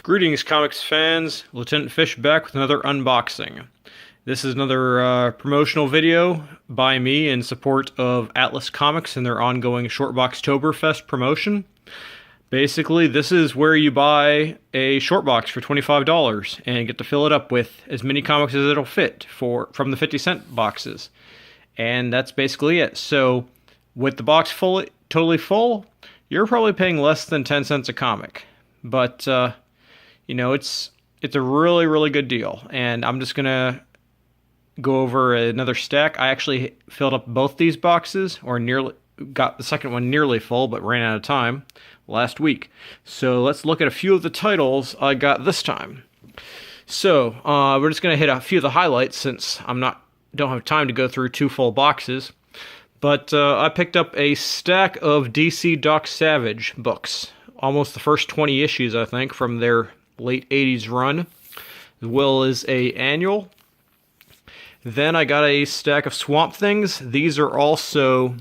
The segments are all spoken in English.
Greetings, comics fans. Lieutenant Fish back with another unboxing. This is another promotional video by me in support of Atlas Comics and their ongoing Shortboxtober-Fest promotion. Basically, this is where you buy a short box for $25 and get to fill it up with as many comics as it'll fit from the 50-cent boxes. And that's basically it. So, with the box totally full, you're probably paying less than 10 cents a comic. But you know, it's a really, really good deal. And I'm just going to go over another stack. I actually filled up both these boxes, or nearly got the second one nearly full, but ran out of time last week. So let's look at a few of the titles I got this time. So we're just going to hit a few of the highlights since don't have time to go through two full boxes. But I picked up a stack of DC Doc Savage books. Almost the first 20 issues, I think, from their late 80s run, as well as a annual. Then I got a stack of Swamp Things. These are also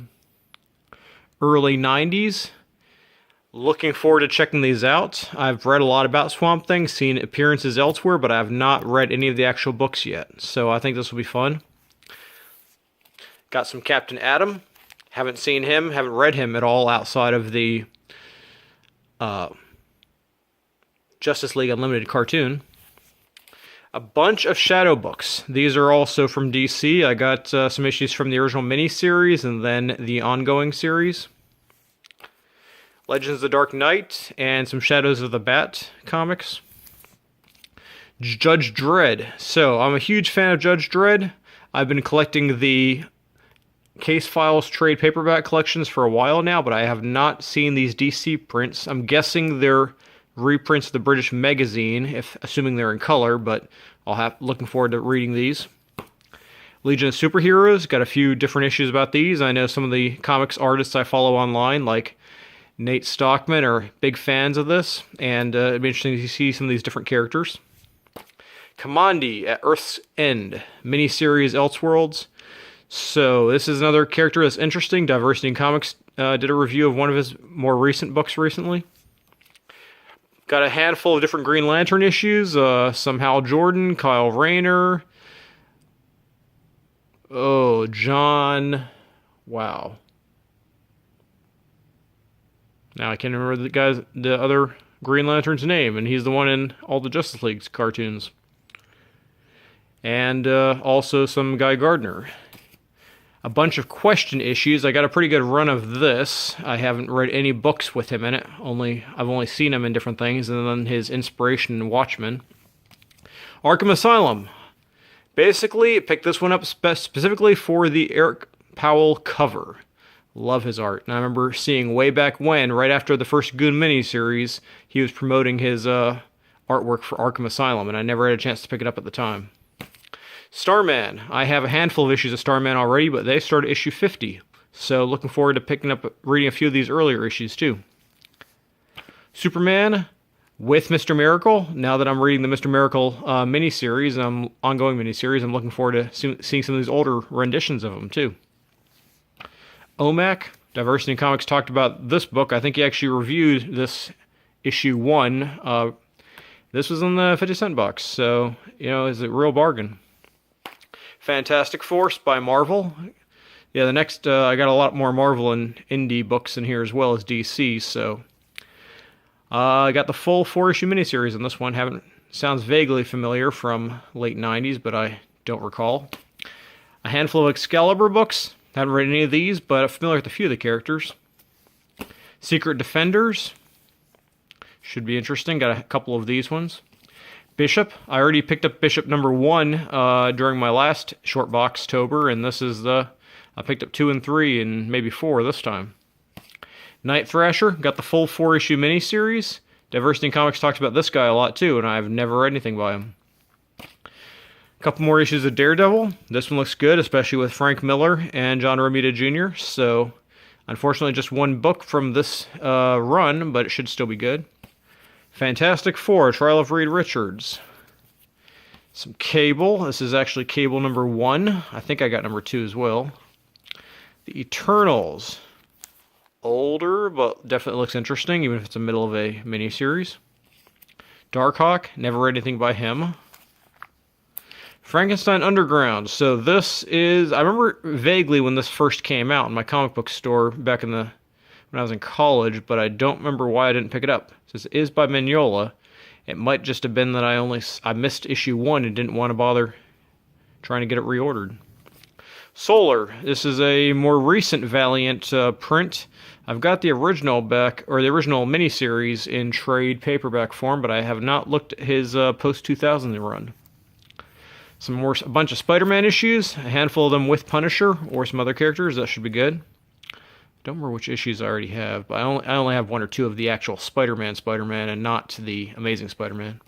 early 90s. Looking forward to checking these out. I've read a lot about Swamp Thing, seen appearances elsewhere, but I have not read any of the actual books yet, so I think this will be fun. Got some Captain Atom. Haven't seen him, haven't read him at all outside of the Justice League Unlimited cartoon. A bunch of Shadow books. These are also from DC. I got some issues from the original miniseries and then the ongoing series. Legends of the Dark Knight and some Shadows of the Bat comics. Judge Dredd. So, I'm a huge fan of Judge Dredd. I've been collecting the Case Files trade paperback collections for a while now, but I have not seen these DC prints. I'm guessing they're reprints of the British magazine, assuming they're in color, but looking forward to reading these. Legion of Superheroes, got a few different issues about these. I know some of the comics artists I follow online, like Nate Stockman, are big fans of this, and it'd be interesting to see some of these different characters. Kamandi at Earth's End, miniseries Elseworlds. So this is another character that's interesting. Diversity in Comics did a review of one of his more recent books recently. Got a handful of different Green Lantern issues. Some Hal Jordan, Kyle Rayner. Oh, John. Wow. Now I can't remember the other Green Lantern's name, and he's the one in all the Justice League's cartoons. And also some Guy Gardner. A bunch of Question issues. I got a pretty good run of this. I haven't read any books with him in it. I've only seen him in different things, and then his inspiration in Watchmen. Arkham Asylum. Basically, I picked this one up specifically for the Eric Powell cover. Love his art. And I remember seeing way back when, right after the first Goon miniseries, he was promoting his artwork for Arkham Asylum, and I never had a chance to pick it up at the time. Starman. I have a handful of issues of Starman already, but they start at issue 50. So looking forward to reading a few of these earlier issues too. Superman with Mr. Miracle. Now that I'm reading the Mr. Miracle miniseries, ongoing miniseries, I'm looking forward to seeing some of these older renditions of him too. OMAC. Diversity in Comics talked about this book. I think he actually reviewed this issue 1. This was in the 50-cent box, so, you know, it's a real bargain. Fantastic Force by Marvel. Yeah, the next, I got a lot more Marvel and indie books in here as well as DC, so. I got the full 4-issue miniseries in this one. Sounds vaguely familiar from late 90s, but I don't recall. A handful of Excalibur books. Haven't read any of these, but I'm familiar with a few of the characters. Secret Defenders. Should be interesting. Got a couple of these ones. Bishop. I already picked up Bishop number 1 during my last Shortboxtober, and this is I picked up 2 and 3 and maybe 4 this time. Night Thrasher. Got the full 4-issue miniseries. Diversity in Comics talks about this guy a lot too, and I've never read anything by him. A couple more issues of Daredevil. This one looks good, especially with Frank Miller and John Romita Jr., so unfortunately just one book from this run, but it should still be good. Fantastic Four, Trial of Reed Richards. Some Cable. This is actually Cable number 1. I think I got number 2 as well. The Eternals. Older, but definitely looks interesting, even if it's the middle of a miniseries. Darkhawk, never read anything by him. Frankenstein Underground. So this is, I remember vaguely when this first came out in my comic book store back in the when I was in college, but I don't remember why I didn't pick it up. This is by Mignola. It might just have been that I missed issue 1 and didn't want to bother trying to get it reordered. Solar. This is a more recent Valiant print. I've got the original back, or the original miniseries in trade paperback form, but I have not looked at his post-2000 run. A bunch of Spider-Man issues, a handful of them with Punisher or some other characters. That should be good. Don't remember which issues I already have, but I only have 1 or 2 of the actual Spider-Man and not the Amazing Spider-Man.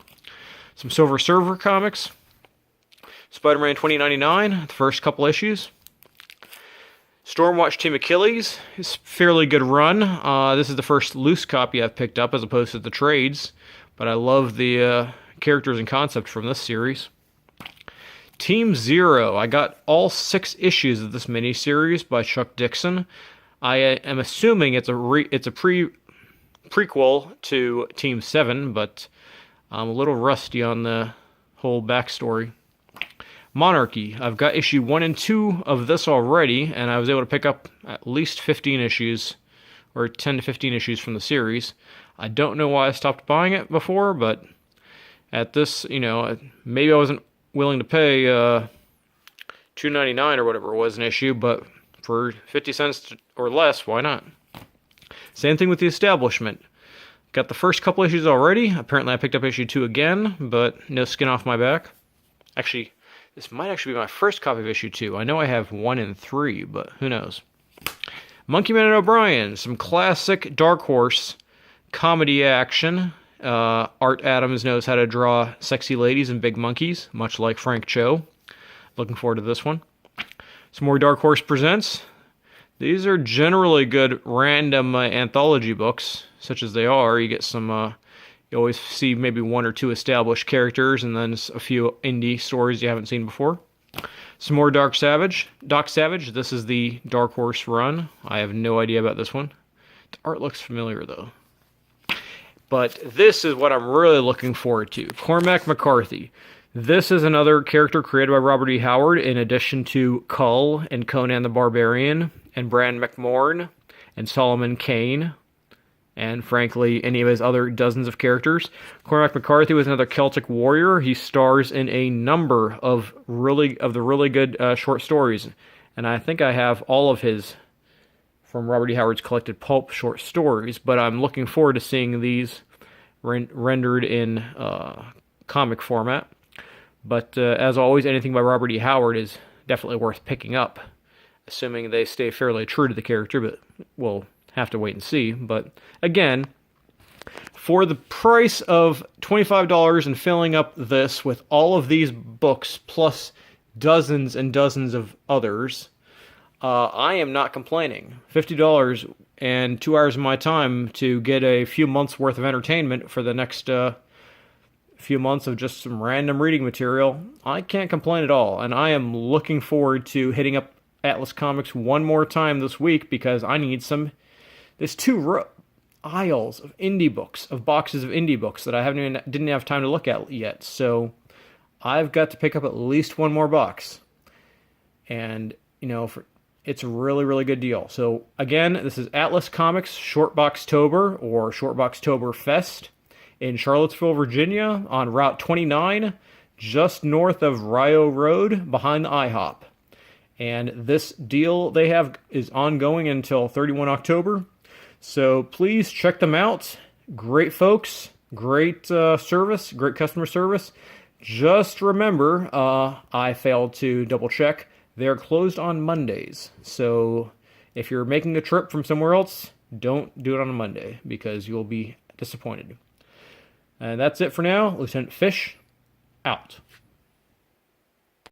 Some Silver Surfer comics. Spider-Man 2099, the first couple issues. Stormwatch Team Achilles is a fairly good run. This is the first loose copy I've picked up as opposed to the trades, but I love the characters and concept from this series. Team Zero. I got all 6 issues of this miniseries by Chuck Dixon. I am assuming it's a prequel to Team 7, but I'm a little rusty on the whole backstory. Monarchy. I've got issue 1 and 2 of this already, and I was able to pick up at least 15 issues, or 10 to 15 issues from the series. I don't know why I stopped buying it before, but at this, maybe I wasn't willing to pay $2.99 or whatever it was an issue, but for 50 cents or less, why not? Same thing with The Establishment. Got the first couple issues already. Apparently I picked up issue 2 again, but no skin off my back. Actually, this might actually be my first copy of issue 2. I know I have 1 and 3, but who knows. Monkey Man and O'Brien, some classic Dark Horse comedy action. Art Adams knows how to draw sexy ladies and big monkeys, much like Frank Cho. Looking forward to this one. Some more Dark Horse Presents. These are generally good random anthology books, such as they are. You get some, you always see maybe 1 or 2 established characters, and then a few indie stories you haven't seen before. Some more Doc Savage. This is the Dark Horse run. I have no idea about this one. The art looks familiar, though. But this is what I'm really looking forward to. Cormac McCarthy. This is another character created by Robert E. Howard, in addition to Kull and Conan the Barbarian, and Bran McMorn, and Solomon Kane, and frankly, any of his other dozens of characters. Cormac McCarthy was another Celtic warrior. He stars in a number of the really good short stories, and I think I have all of his from Robert E. Howard's collected pulp short stories, but I'm looking forward to seeing these rendered in comic format. But as always, anything by Robert E. Howard is definitely worth picking up, assuming they stay fairly true to the character, but we'll have to wait and see. But again, for the price of $25 and filling up this with all of these books, plus dozens and dozens of others, I am not complaining. $50 and 2 hours of my time to get a few months worth of entertainment for the next few months of just some random reading material. I can't complain at all, and I am looking forward to hitting up Atlas Comics one more time this week because I need some. There's 2 aisles of indie books, of boxes of indie books that I didn't have time to look at yet. So I've got to pick up at least 1 more box, and it's a really, really good deal. So again, this is Atlas Comics Shortboxtober or Shortboxtober-Fest in Charlottesville, Virginia, on Route 29, just north of Rio Road, behind the IHOP. And this deal they have is ongoing until 31 October. So please check them out. Great folks, great service, great customer service. Just remember, I failed to double check. They're closed on Mondays. So if you're making a trip from somewhere else, don't do it on a Monday because you'll be disappointed. And that's it for now. Lieutenant Fish, out.